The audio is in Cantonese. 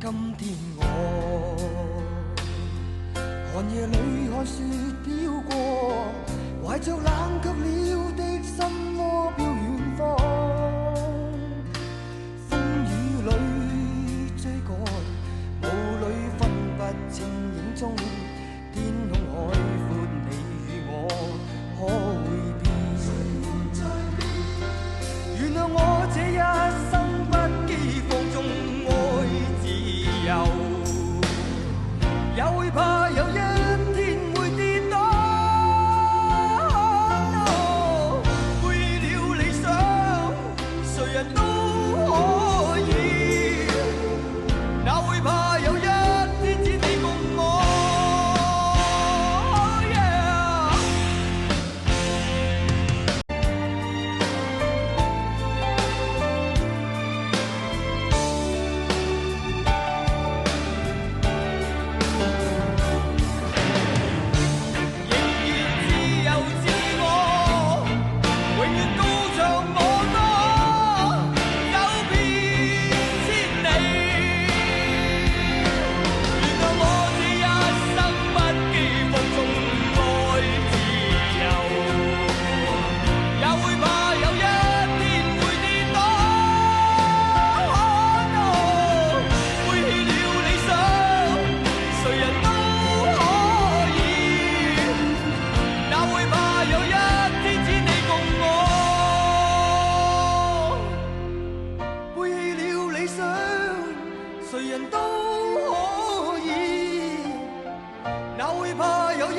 今天我寒夜裏看雪飄過，懷着冷卻了的心窩飄遠方，風雨裏追趕，霧裏分不清影蹤，天空海闊，你與我可會變？原諒我這一生不羈放縱愛自由，也會怕有一天會跌倒。背棄了理想，誰人都可以，哪會怕有一天只你共我。誰人都可以，哪會怕有一